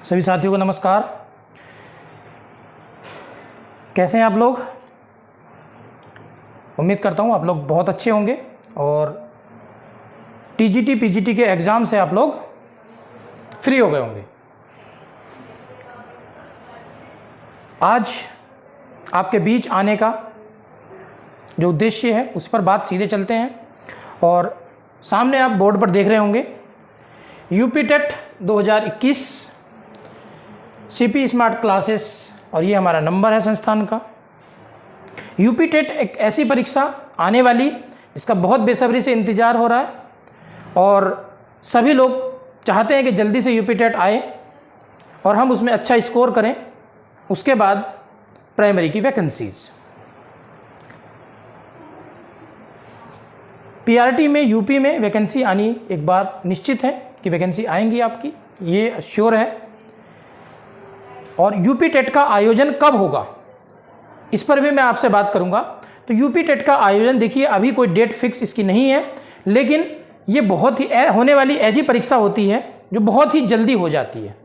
सभी साथियों को नमस्कार। कैसे हैं आप लोग? उम्मीद करता हूँ आप लोग बहुत अच्छे होंगे और टीजीटी पीजीटी के एग्ज़ाम से आप लोग फ्री हो गए होंगे। आज आपके बीच आने का जो उद्देश्य है उस पर बात सीधे चलते हैं। और सामने आप बोर्ड पर देख रहे होंगे UP TET 2021 CP smart classes, और ये हमारा नंबर है संस्थान का। यूपी टेट एक ऐसी परीक्षा आने वाली इसका बहुत बेसब्री से इंतज़ार हो रहा है और सभी लोग चाहते हैं कि जल्दी से यूपी टेट आए और हम उसमें अच्छा स्कोर करें। उसके बाद प्राइमरी की वैकेंसीज, पीआरटी में यूपी में वैकेंसी आनी एक बार निश्चित है कि वैकेंसी आएंगी आपकी, ये श्योर है। और यूपी टेट का आयोजन कब होगा इस पर भी मैं आपसे बात करूंगा। तो यूपी टेट का आयोजन देखिए, अभी कोई डेट फिक्स इसकी नहीं है, लेकिन ये बहुत ही होने वाली ऐसी परीक्षा होती है जो बहुत ही जल्दी हो जाती है।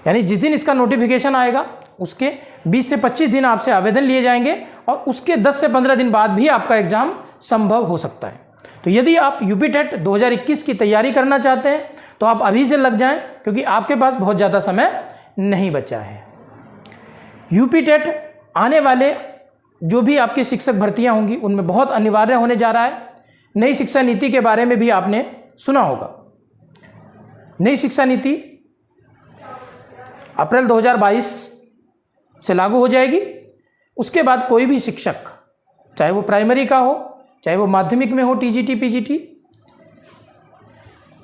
यानी जिस दिन इसका नोटिफिकेशन आएगा उसके 20 से 25 दिन आपसे आवेदन लिए जाएंगे और उसके 10 से 15 दिन बाद भी आपका एग्ज़ाम संभव हो सकता है। तो यदि आप यूपी टेट 2021 की तैयारी करना चाहते हैं तो आप अभी से लग जाएं, क्योंकि आपके पास बहुत ज़्यादा समय नहीं बचा है। यूपी टेट आने वाले जो भी आपकी शिक्षक भर्तियां होंगी उनमें बहुत अनिवार्य होने जा रहा है। नई शिक्षा नीति के बारे में भी आपने सुना होगा। नई शिक्षा नीति अप्रैल 2022 से लागू हो जाएगी। उसके बाद कोई भी शिक्षक, चाहे वो प्राइमरी का हो, चाहे वो माध्यमिक में हो, टीजीटी पीजीटी,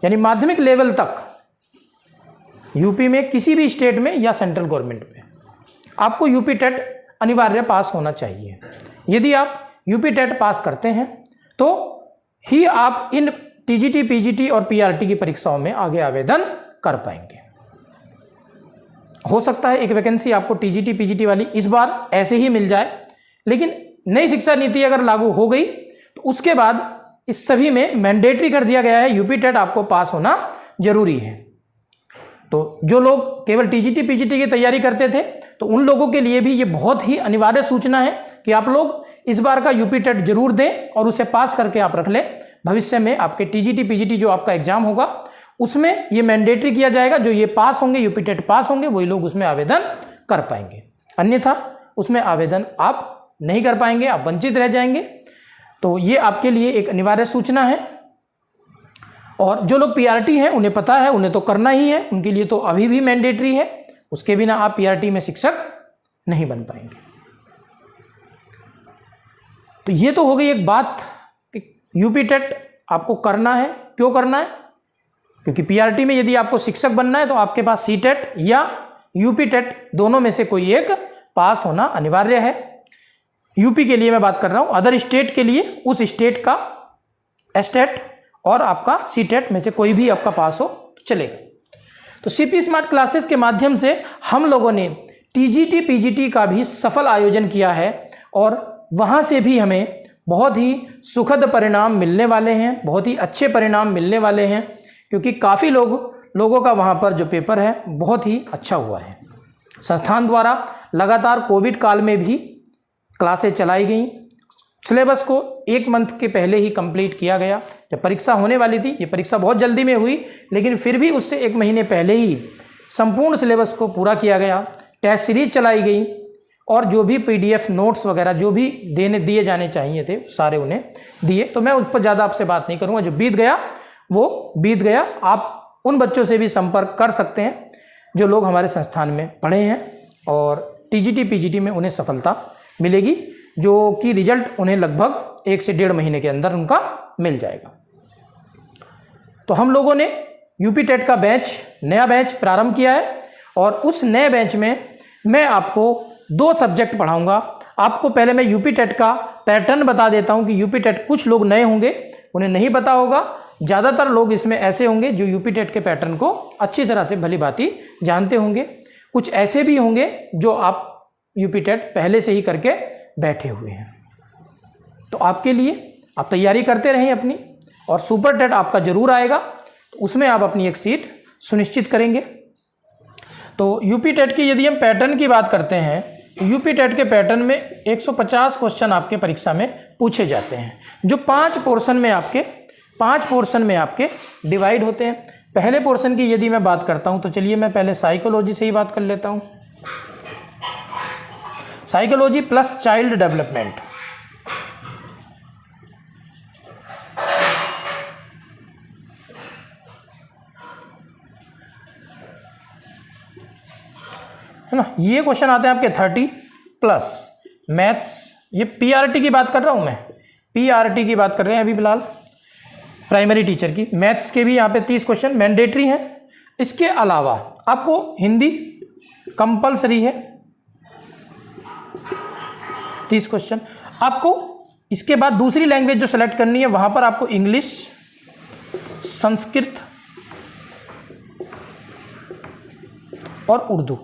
यानी माध्यमिक लेवल तक यूपी में किसी भी स्टेट में या सेंट्रल गवर्नमेंट में आपको यूपी टेट अनिवार्य पास होना चाहिए। यदि आप यूपी टेट पास करते हैं तो ही आप इन टीजीटी पीजीटी और पीआरटी की परीक्षाओं में आगे आवेदन कर पाएंगे। हो सकता है एक वैकेंसी आपको टीजीटी पीजीटी वाली इस बार ऐसे ही मिल जाए, लेकिन नई शिक्षा नीति अगर लागू हो गई तो उसके बाद इस सभी में मैंडेटरी कर दिया गया है, यूपी टेट आपको पास होना जरूरी है। तो जो लोग केवल टीजीटी पीजीटी की तैयारी करते थे तो उन लोगों के लिए भी ये बहुत ही अनिवार्य सूचना है कि आप लोग इस बार का यूपी टेट जरूर दें और उसे पास करके आप रख लें। भविष्य में आपके टीजीटी पीजीटी जो आपका एग्जाम होगा उसमें ये मैंडेटरी किया जाएगा। जो ये पास होंगे, यूपी टेट पास होंगे, वही लोग उसमें आवेदन कर पाएंगे, अन्यथा उसमें आवेदन आप नहीं कर पाएंगे, आप वंचित रह जाएंगे। तो ये आपके लिए एक अनिवार्य सूचना है। और जो लोग पीआरटी हैं उन्हें पता है, उन्हें तो करना ही है, उनके लिए तो अभी भी मैंडेटरी है। उसके बिना आप पीआरटी में शिक्षक नहीं बन पाएंगे। तो ये तो हो गई एक बात कि यूपी टेट आपको करना है। क्यों करना है? क्योंकि पीआरटी में यदि आपको शिक्षक बनना है तो आपके पास सी टेट या यूपी टेट दोनों में से कोई एक पास होना अनिवार्य है। यूपी के लिए मैं बात कर रहा हूँ, अदर स्टेट के लिए उस स्टेट का एस्टेट और आपका सी टेट में से कोई भी आपका पास हो तो चलेगा। तो सीपी स्मार्ट क्लासेस के माध्यम से हम लोगों ने टीजीटी पीजीटी का भी सफल आयोजन किया है और वहाँ से भी हमें बहुत ही सुखद परिणाम मिलने वाले हैं, बहुत ही अच्छे परिणाम मिलने वाले हैं, क्योंकि काफ़ी लोगों का वहाँ पर जो पेपर है बहुत ही अच्छा हुआ है। संस्थान द्वारा लगातार कोविड काल में भी क्लासेस चलाई गई। सिलेबस को 1 मंथ के पहले ही कंप्लीट किया गया। जब परीक्षा होने वाली थी, ये परीक्षा बहुत जल्दी में हुई, लेकिन फिर भी उससे 1 महीने पहले ही संपूर्ण सिलेबस को पूरा किया गया। टेस्ट सीरीज चलाई गई और जो भी पीडीएफ नोट्स वगैरह जो भी दिए जाने चाहिए थे सारे उन्हें दिए। तो मैं उस पर ज़्यादा आपसे बात नहीं करूँगा, जो बीत गया वो बीत गया। आप उन बच्चों से भी संपर्क कर सकते हैं जो लोग हमारे संस्थान में पढ़े हैं और टीजीटी पीजीटी में उन्हें सफलता मिलेगी, जो कि रिजल्ट उन्हें लगभग 1 से 1.5 महीने के अंदर उनका मिल जाएगा। तो हम लोगों ने यूपी टेट का नया बैच प्रारंभ किया है और उस नए बैच में मैं आपको 2 सब्जेक्ट पढ़ाऊंगा। आपको पहले मैं यूपी टेट का पैटर्न बता देता हूं कि यूपी टेट, कुछ लोग नए होंगे उन्हें नहीं पता होगा, ज़्यादातर लोग इसमें ऐसे होंगे जो यूपी टेट के पैटर्न को अच्छी तरह से भली भांति जानते होंगे। कुछ ऐसे भी होंगे जो आप यूपी टेट पहले से ही करके बैठे हुए हैं। तो आपके लिए आप तैयारी करते रहें अपनी, और सुपर टेट आपका जरूर आएगा, तो उसमें आप अपनी एक सीट सुनिश्चित करेंगे। तो यूपी टेट की यदि हम पैटर्न की बात करते हैं, यूपी टेट के पैटर्न में 150 क्वेश्चन आपके परीक्षा में पूछे जाते हैं, जो 5 पोर्शन में आपके डिवाइड होते हैं। पहले पोर्शन की यदि मैं बात करता हूं तो चलिए मैं पहले साइकोलॉजी से ही बात कर लेता हूं। Psychology plus child development. है ना, ये क्वेश्चन आते हैं आपके 30 प्लस मैथ्स। ये पीआरटी की बात कर रहा हूं मैं, पीआरटी की बात कर रहे हैं अभी फिलहाल, प्राइमरी टीचर की। मैथ्स के भी यहाँ पे 30 क्वेश्चन मैंडेटरी हैं। इसके अलावा आपको हिंदी कंपलसरी है 30 क्वेश्चन। आपको इसके बाद दूसरी लैंग्वेज जो सेलेक्ट करनी है वहाँ पर आपको इंग्लिश, संस्कृत और उर्दू,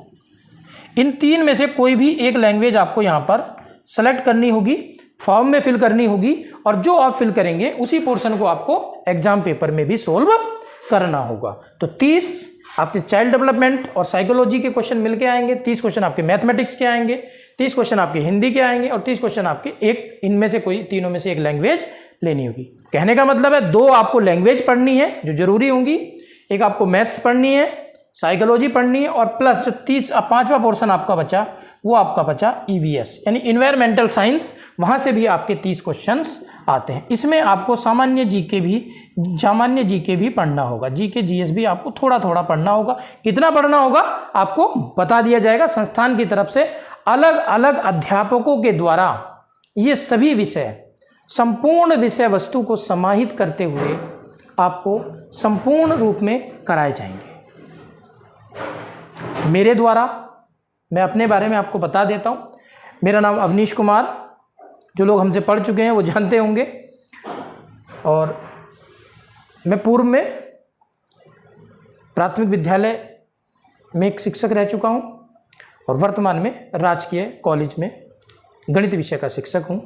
इन 3 में से कोई भी एक लैंग्वेज आपको यहाँ पर सेलेक्ट करनी होगी, फॉर्म में फिल करनी होगी, और जो आप फिल करेंगे उसी पोर्शन को आपको एग्जाम पेपर में भी सोल्व करना होगा। तो 30 आपके चाइल्ड डेवलपमेंट और साइकोलॉजी के क्वेश्चन मिलके आएंगे, 30 क्वेश्चन आपके मैथमेटिक्स के आएंगे, 30 क्वेश्चन आपके हिंदी के आएंगे, और 30 क्वेश्चन आपके एक इनमें से कोई तीनों में से एक लैंग्वेज लेनी होगी। कहने का मतलब है 2 आपको लैंग्वेज पढ़नी है जो जरूरी होंगी, एक आपको मैथ्स पढ़नी है, साइकोलॉजी पढ़नी है, और प्लस जो 5वां पोर्शन आपका बचा वो आपका बचा ईवीएस यानी इन्वायरमेंटल साइंस, वहाँ से भी आपके 30 क्वेश्चंस आते हैं। इसमें आपको सामान्य जीके भी पढ़ना होगा, जीके जीएस भी आपको थोड़ा थोड़ा पढ़ना होगा। कितना पढ़ना होगा आपको बता दिया जाएगा संस्थान की तरफ से, अलग अलग अध्यापकों के द्वारा ये सभी विषय, संपूर्ण विषय वस्तु को समाहित करते हुए आपको संपूर्ण रूप में कराए जाएंगे। मेरे द्वारा, मैं अपने बारे में आपको बता देता हूँ, मेरा नाम अवनीश कुमार, जो लोग हमसे पढ़ चुके हैं वो जानते होंगे, और मैं पूर्व में प्राथमिक विद्यालय में एक शिक्षक रह चुका हूँ और वर्तमान में राजकीय कॉलेज में गणित विषय का शिक्षक हूँ।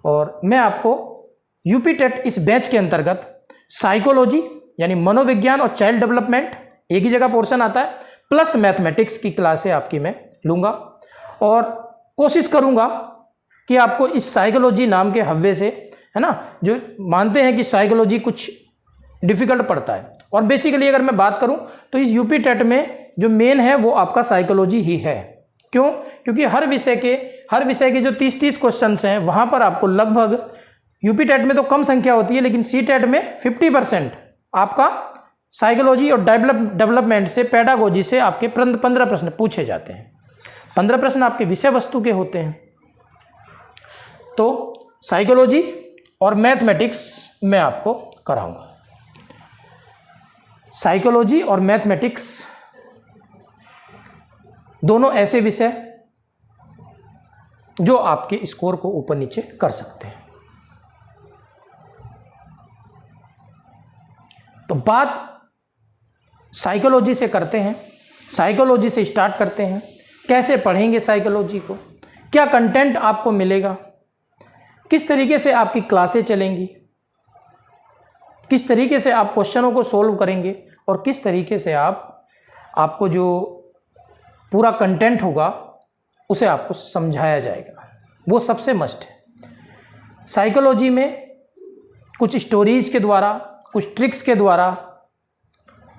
और मैं आपको यूपी टेट इस बैच के अंतर्गत साइकोलॉजी यानी मनोविज्ञान और चाइल्ड डेवलपमेंट एक ही जगह पोर्शन आता है, प्लस मैथमेटिक्स की क्लासें आपकी मैं लूँगा, और कोशिश करूँगा कि आपको इस साइकोलॉजी नाम के हव्वे से, है ना, जो मानते हैं कि साइकोलॉजी कुछ डिफ़िकल्ट पड़ता है, और बेसिकली अगर मैं बात करूँ तो इस यूपी टेट में जो मेन है वो आपका साइकोलॉजी ही है। क्यों? क्योंकि हर विषय के जो 30 क्वेश्चंस हैं वहाँ पर आपको लगभग, यूपी टेट में तो कम संख्या होती है लेकिन सी टेट में 50% आपका साइकोलॉजी और डेवलपमेंट से, पेडागोजी से आपके 15 प्रश्न पूछे जाते हैं। 15 प्रश्न आपके विषय वस्तु के होते हैं। तो साइकोलॉजी और मैथमेटिक्स मैं आपको कराऊंगा। साइकोलॉजी और मैथमेटिक्स दोनों ऐसे विषय जो आपके स्कोर को ऊपर नीचे कर सकते हैं। तो बात साइकोलॉजी से करते हैं, साइकोलॉजी से स्टार्ट करते हैं। कैसे पढ़ेंगे साइकोलॉजी को, क्या कंटेंट आपको मिलेगा, किस तरीके से आपकी क्लासें चलेंगी, किस तरीके से आप क्वेश्चनों को सोल्व करेंगे, और किस तरीके से आपको जो पूरा कंटेंट होगा उसे आपको समझाया जाएगा, वो सबसे मस्ट है। साइकोलॉजी में कुछ स्टोरीज के द्वारा, कुछ ट्रिक्स के द्वारा,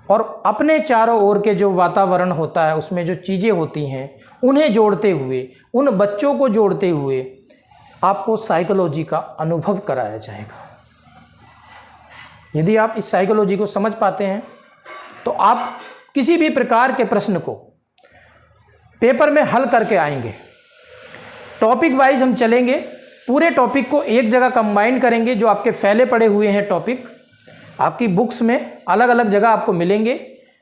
और अपने चारों ओर के जो वातावरण होता है उसमें जो चीज़ें होती हैं उन्हें जोड़ते हुए, उन बच्चों को जोड़ते हुए आपको साइकोलॉजी का अनुभव कराया जाएगा। यदि आप इस साइकोलॉजी को समझ पाते हैं तो आप किसी भी प्रकार के प्रश्न को पेपर में हल करके आएंगे। टॉपिक वाइज हम चलेंगे, पूरे टॉपिक को एक जगह कंबाइन करेंगे। जो आपके फैले पड़े हुए हैं टॉपिक आपकी बुक्स में अलग अलग जगह आपको मिलेंगे,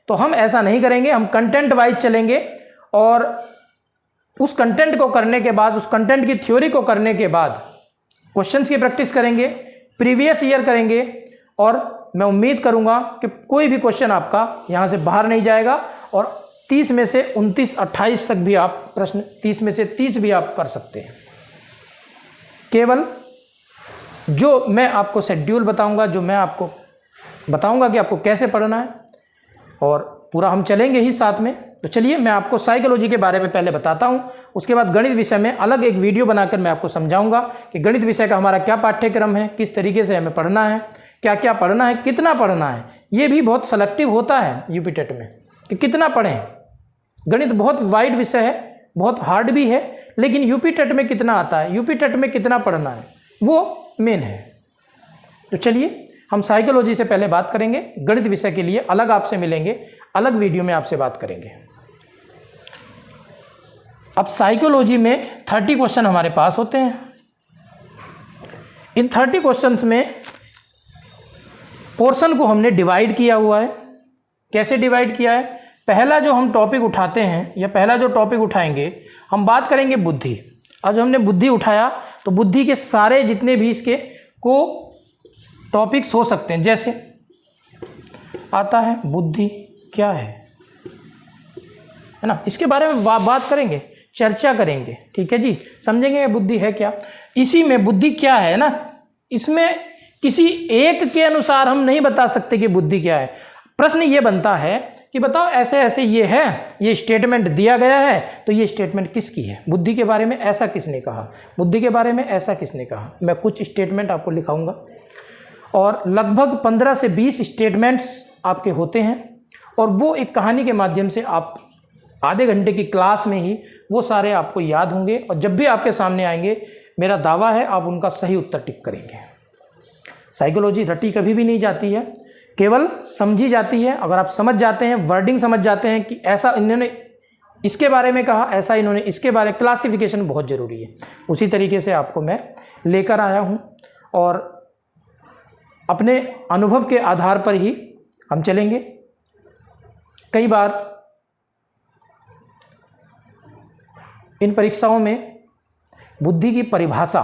तो हम ऐसा नहीं करेंगे, हम कंटेंट वाइज चलेंगे, और उस कंटेंट को करने के बाद, उस कंटेंट की थ्योरी को करने के बाद क्वेश्चंस की प्रैक्टिस करेंगे, प्रीवियस ईयर करेंगे, और मैं उम्मीद करूंगा कि कोई भी क्वेश्चन आपका यहाँ से बाहर नहीं जाएगा, और 30 में से 29, 28 तक भी आप प्रश्न, 30 में से 30 भी आप कर सकते हैं। केवल जो मैं आपको शेड्यूल बताऊंगा, जो मैं आपको बताऊंगा कि आपको कैसे पढ़ना है, और पूरा हम चलेंगे ही साथ में। तो चलिए मैं आपको साइकोलॉजी के बारे में पहले बताता हूँ, उसके बाद गणित विषय में अलग एक वीडियो बनाकर मैं आपको समझाऊंगा कि गणित विषय का हमारा क्या पाठ्यक्रम है, किस तरीके से हमें पढ़ना है, क्या क्या पढ़ना है, कितना पढ़ना है। ये भी बहुत सेलेक्टिव होता है यूपी टेट में कि कितना पढ़ें। गणित बहुत वाइड विषय है, बहुत हार्ड भी है, लेकिन यूपी टेट में कितना आता है, यूपी टेट में कितना पढ़ना है, वो मेन है। तो चलिए हम साइकोलॉजी से पहले बात करेंगे, गणित विषय के लिए अलग आपसे मिलेंगे, अलग वीडियो में आपसे बात करेंगे। अब साइकोलॉजी में 30 क्वेश्चन हमारे पास होते हैं। इन 30 क्वेश्चंस में पोर्शन को हमने डिवाइड किया हुआ है। कैसे डिवाइड किया है? पहला जो हम टॉपिक उठाते हैं या पहला जो टॉपिक उठाएंगे, हम बात करेंगे बुद्धि। अब जब हमने बुद्धि उठाया तो बुद्धि के सारे जितने भी इसके को टॉपिक्स हो सकते हैं, जैसे आता है बुद्धि क्या है ना, इसके बारे में बात करेंगे, चर्चा करेंगे, ठीक है जी, समझेंगे बुद्धि है क्या। इसी में बुद्धि क्या है ना, इसमें किसी एक के अनुसार हम नहीं बता सकते कि बुद्धि क्या है। प्रश्न ये बनता है कि बताओ ऐसे ऐसे ये है, ये स्टेटमेंट दिया गया है, तो ये स्टेटमेंट किसकी है? बुद्धि के बारे में ऐसा किसने कहा, बुद्धि के बारे में ऐसा किसने कहा। मैं कुछ स्टेटमेंट आपको लिखाऊंगा और लगभग 15 से 20 स्टेटमेंट्स आपके होते हैं, और वो एक कहानी के माध्यम से आप आधे घंटे की क्लास में ही वो सारे आपको याद होंगे, और जब भी आपके सामने आएंगे मेरा दावा है आप उनका सही उत्तर टिक करेंगे। साइकोलॉजी रटी कभी भी नहीं जाती है, केवल समझी जाती है। अगर आप समझ जाते हैं, वर्डिंग समझ जाते हैं कि ऐसा इन्होंने इसके बारे में कहा, ऐसा इन्होंने इसके बारे में, क्लासिफिकेशन बहुत ज़रूरी है। उसी तरीके से आपको मैं लेकर आया हूँ और अपने अनुभव के आधार पर ही हम चलेंगे। कई बार इन परीक्षाओं में बुद्धि की परिभाषा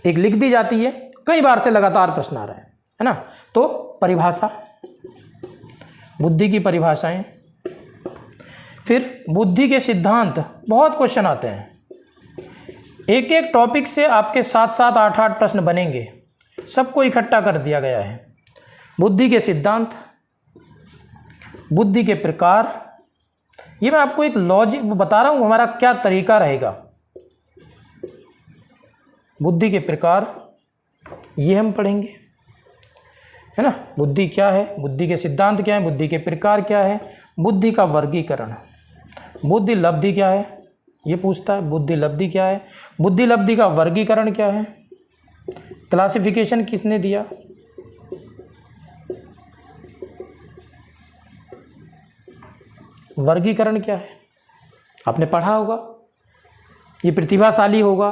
एक लिख दी जाती है, कई बार से लगातार प्रश्न आ रहा है ना। तो परिभाषा, बुद्धि की परिभाषाएं, फिर बुद्धि के सिद्धांत, बहुत क्वेश्चन आते हैं। एक एक टॉपिक से आपके 7-7, 8-8 प्रश्न बनेंगे, सबको इकट्ठा कर दिया गया है। बुद्धि के सिद्धांत, बुद्धि के प्रकार, ये मैं आपको एक लॉजिक बता रहा हूँ हमारा क्या तरीका रहेगा। बुद्धि के प्रकार ये हम पढ़ेंगे, है ना। बुद्धि क्या है, बुद्धि के सिद्धांत क्या है, बुद्धि के प्रकार क्या है, बुद्धि का वर्गीकरण, बुद्धि लब्धि क्या है, ये पूछता है बुद्धि लब्धि क्या है, बुद्धि लब्धि का वर्गीकरण क्या है, क्लासिफिकेशन किसने दिया, वर्गीकरण क्या है, आपने पढ़ा होगा, ये प्रतिभाशाली होगा,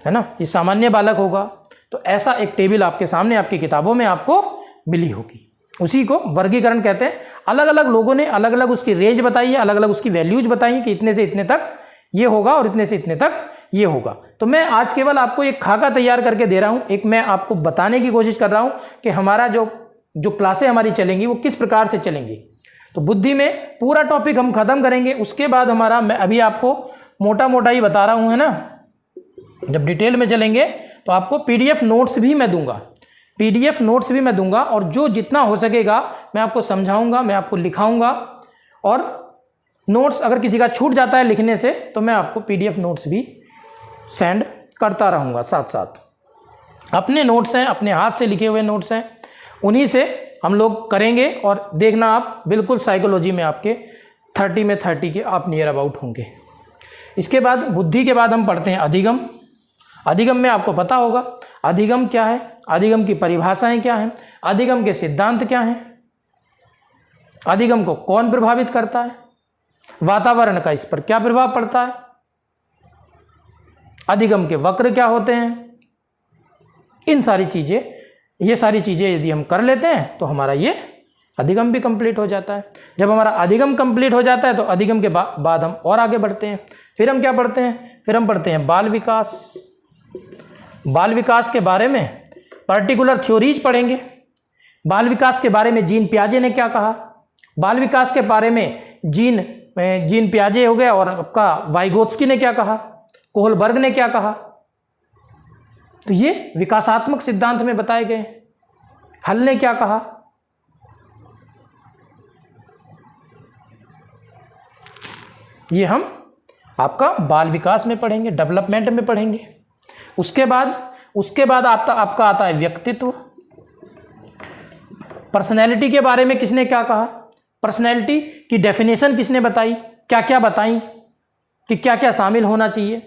है ना, ये सामान्य बालक होगा। तो ऐसा एक टेबल आपके सामने आपकी किताबों में आपको मिली होगी, उसी को वर्गीकरण कहते हैं। अलग अलग लोगों ने अलग अलग उसकी रेंज बताई है, अलग अलग उसकी वैल्यूज बताई है कि इतने से इतने तक ये होगा और इतने से इतने तक ये होगा। तो मैं आज केवल आपको एक खाका तैयार करके दे रहा हूँ, एक मैं आपको बताने की कोशिश कर रहा हूँ कि हमारा जो क्लासें हमारी चलेंगी वो किस प्रकार से चलेंगी। तो बुद्धि में पूरा टॉपिक हम खत्म करेंगे, उसके बाद हमारा, मैं अभी आपको मोटा मोटा ही बता रहा हूँ, है ना। जब डिटेल में चलेंगे तो आपको PDF नोट्स भी मैं दूंगा, PDF नोट्स भी मैं दूंगा, और जो जितना हो सकेगा मैं आपको समझाऊंगा, मैं आपको लिखाऊंगा। और नोट्स अगर किसी का छूट जाता है लिखने से तो मैं आपको PDF नोट्स भी सेंड करता रहूँगा साथ साथ। अपने नोट्स हैं, अपने हाथ से लिखे हुए नोट्स हैं, उन्हीं से हम लोग करेंगे। और देखना आप बिल्कुल साइकोलॉजी में आपके 30 में 30 के आप नियर अबाउट होंगे। इसके बाद बुद्धि के बाद हम पढ़ते हैं अधिगम। अधिगम में आपको पता होगा अधिगम क्या है, अधिगम की परिभाषाएं क्या हैं, अधिगम के सिद्धांत क्या हैं, अधिगम को कौन प्रभावित करता है, वातावरण का इस पर क्या प्रभाव पड़ता है, अधिगम के वक्र क्या होते हैं। इन सारी चीज़ें, ये सारी चीज़ें यदि हम कर लेते हैं तो हमारा ये अधिगम भी कंप्लीट हो जाता है। जब हमारा अधिगम कंप्लीट हो जाता है तो अधिगम के बाद हम और आगे बढ़ते हैं। फिर हम क्या पढ़ते हैं, फिर हम पढ़ते हैं बाल विकास। बाल विकास के बारे में पर्टिकुलर थ्योरीज पढ़ेंगे। बाल विकास के बारे में जीन पियाजे ने क्या कहा, बाल विकास के बारे में जीन पियाजे हो गया, और आपका वाइगोत्स्की ने क्या कहा, कोहलबर्ग ने क्या कहा। तो ये विकासात्मक सिद्धांत में बताए गए। हल ने क्या कहा, ये हम आपका बाल विकास में पढ़ेंगे, डेवलपमेंट में पढ़ेंगे। उसके बाद आपका आता है व्यक्तित्व। पर्सनैलिटी के बारे में किसने क्या कहा, पर्सनैलिटी की डेफिनेशन किसने बताई, क्या क्या बताई कि क्या क्या शामिल होना चाहिए,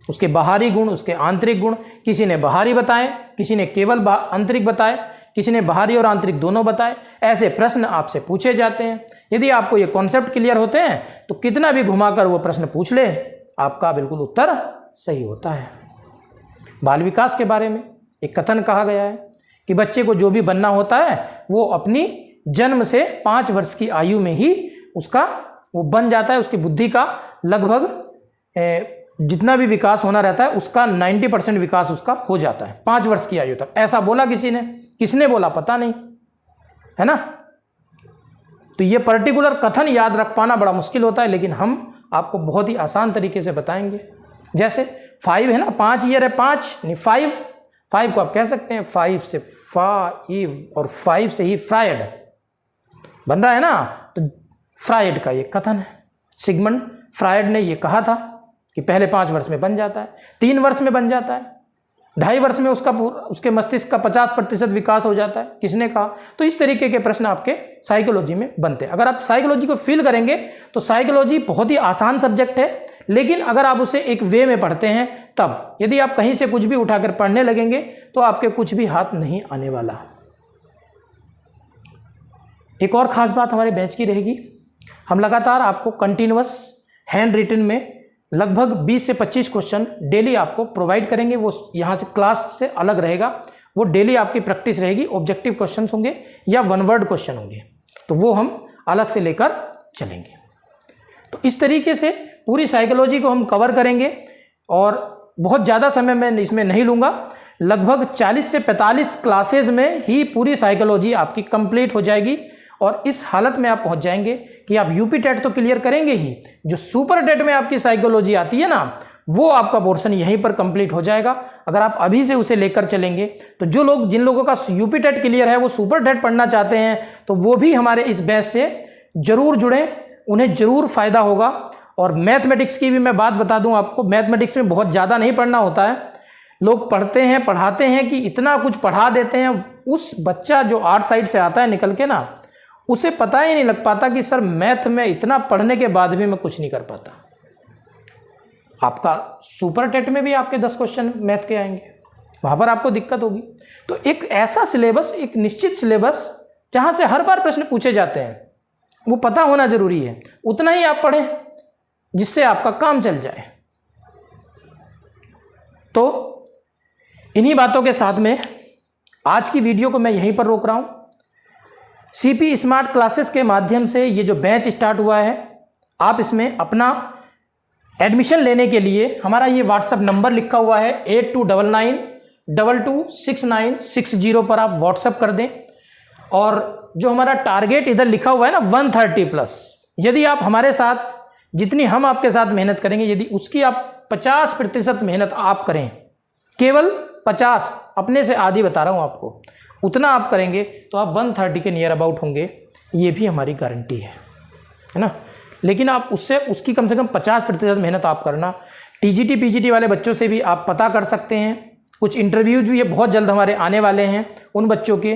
उसके बाहरी गुण, उसके आंतरिक गुण। किसी ने बाहरी बताए, किसी ने केवल आंतरिक बताए, किसी ने बाहरी और आंतरिक दोनों बताए। ऐसे प्रश्न आपसे पूछे जाते हैं। यदि आपको ये कॉन्सेप्ट क्लियर होते हैं तो कितना भी घुमाकर वो प्रश्न पूछ ले, आपका बिल्कुल उत्तर सही होता है। बाल विकास के बारे में एक कथन कहा गया है कि बच्चे को जो भी बनना होता है वो अपनी जन्म से 5 वर्ष की आयु में ही उसका वो बन जाता है। उसकी बुद्धि का लगभग जितना भी विकास होना रहता है उसका 90% विकास उसका हो जाता है 5 वर्ष की आयु तक। ऐसा बोला किसी ने, किसने बोला पता नहीं, है ना। तो ये पर्टिकुलर कथन याद रख पाना बड़ा मुश्किल होता है, लेकिन हम आपको बहुत ही आसान तरीके से बताएंगे। जैसे 5 है ना, 5 ईयर है, 5 नहीं 5 को आप कह सकते हैं 5 से फाइव और 5 से ही फ्रायड बन रहा है ना। तो फ्रायड का ये कथन है, सिगमंड फ्रायड ने ये कहा था कि पहले 5 वर्ष में बन जाता है, 3 वर्ष में बन जाता है, 2.5 वर्ष में उसके मस्तिष्क का 50% विकास हो जाता है। किसने कहा? तो इस तरीके के प्रश्न आपके साइकोलॉजी में बनते हैं। अगर आप साइकोलॉजी को फील करेंगे तो साइकोलॉजी बहुत ही आसान सब्जेक्ट है, लेकिन अगर आप उसे एक वे में पढ़ते हैं तब, यदि आप कहीं से कुछ भी उठाकर पढ़ने लगेंगे तो आपके कुछ भी हाथ नहीं आने वाला। एक और खास बात हमारे बैच की रहेगी, हम लगातार आपको कंटिन्यूअस हैंड रिटन में लगभग 20 से 25 क्वेश्चन डेली आपको प्रोवाइड करेंगे। वो यहाँ से क्लास से अलग रहेगा, वो डेली आपकी प्रैक्टिस रहेगी। ऑब्जेक्टिव क्वेश्चन होंगे या 1 वर्ड क्वेश्चन होंगे, तो वो हम अलग से लेकर चलेंगे। तो इस तरीके से पूरी साइकोलॉजी को हम कवर करेंगे और बहुत ज़्यादा समय मैं इसमें नहीं लूँगा। लगभग 40 से 45 क्लासेज में ही पूरी साइकोलॉजी आपकी कंप्लीट हो जाएगी और इस हालत में आप पहुंच जाएंगे कि आप यूपी टेट तो क्लियर करेंगे ही, जो सुपर टेट में आपकी साइकोलॉजी आती है ना, वो आपका पोर्शन यहीं पर कंप्लीट हो जाएगा। अगर आप अभी से उसे लेकर चलेंगे तो जिन लोगों का यूपी टेट क्लियर है वो सुपर टेट पढ़ना चाहते हैं तो वो भी हमारे इस बैच से जरूर जुड़ें, उन्हें जरूर फ़ायदा होगा। और मैथमेटिक्स की भी मैं बात बता दूं आपको, मैथमेटिक्स में बहुत ज़्यादा नहीं पढ़ना होता है। लोग पढ़ते हैं, पढ़ाते हैं कि इतना कुछ पढ़ा देते हैं, उस बच्चा जो आर्ट साइड से आता है निकल के ना, उसे पता ही नहीं लग पाता कि सर मैथ में इतना पढ़ने के बाद भी मैं कुछ नहीं कर पाता। आपका सुपर टेट में भी आपके 10 क्वेश्चन मैथ के आएंगे, वहाँ पर आपको दिक्कत होगी। तो एक ऐसा सिलेबस, एक निश्चित सिलेबस जहाँ से हर बार प्रश्न पूछे जाते हैं, वो पता होना जरूरी है। उतना ही आप पढ़ें जिससे आपका काम चल जाए। तो इन्हीं बातों के साथ में आज की वीडियो को मैं यहीं पर रोक रहा हूँ। सीपी स्मार्ट क्लासेस के माध्यम से ये जो बैच स्टार्ट हुआ है, आप इसमें अपना एडमिशन लेने के लिए हमारा ये व्हाट्सएप नंबर लिखा हुआ है 8299226960 पर आप व्हाट्सएप कर दें। और जो हमारा टारगेट इधर लिखा हुआ है ना 130+, यदि आप हमारे साथ जितनी हम आपके साथ मेहनत करेंगे, यदि उसकी आप 50% मेहनत आप करें, केवल 50, अपने से आधी बता रहा हूँ आपको, उतना आप करेंगे तो आप 130 के नियर अबाउट होंगे, ये भी हमारी गारंटी है ना। लेकिन आप उसकी कम से कम 50% मेहनत आप करना। टीजीटी पीजीटी वाले बच्चों से भी आप पता कर सकते हैं, कुछ इंटरव्यूज भी ये बहुत जल्द हमारे आने वाले हैं उन बच्चों के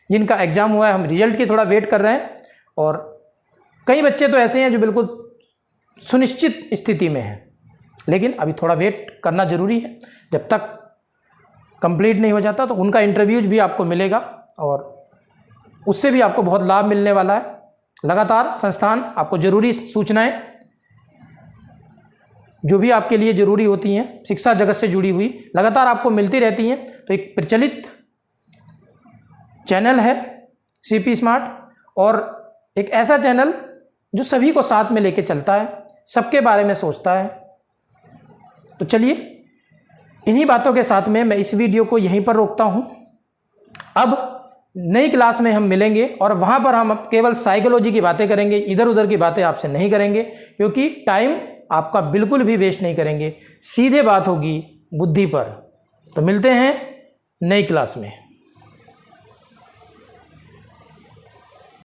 जिनका एग्ज़ाम हुआ है। हम रिजल्ट की थोड़ा वेट कर रहे हैं और कई बच्चे तो ऐसे हैं जो बिल्कुल सुनिश्चित स्थिति में हैं, लेकिन अभी थोड़ा वेट करना ज़रूरी है। जब तक कंप्लीट नहीं हो जाता तो उनका इंटरव्यूज भी आपको मिलेगा और उससे भी आपको बहुत लाभ मिलने वाला है। लगातार संस्थान आपको ज़रूरी सूचनाएं जो भी आपके लिए ज़रूरी होती हैं, शिक्षा जगत से जुड़ी हुई, लगातार आपको मिलती रहती हैं। तो एक प्रचलित चैनल है सीपी स्मार्ट, और एक ऐसा चैनल जो सभी को साथ में लेके चलता है, सबके बारे में सोचता है। तो चलिए इन्हीं बातों के साथ में मैं इस वीडियो को यहीं पर रोकता हूं। अब नई क्लास में हम मिलेंगे और वहां पर हम केवल साइकोलॉजी की बातें करेंगे, इधर उधर की बातें आपसे नहीं करेंगे, क्योंकि टाइम आपका बिल्कुल भी वेस्ट नहीं करेंगे। सीधे बात होगी बुद्धि पर। तो मिलते हैं नई क्लास में।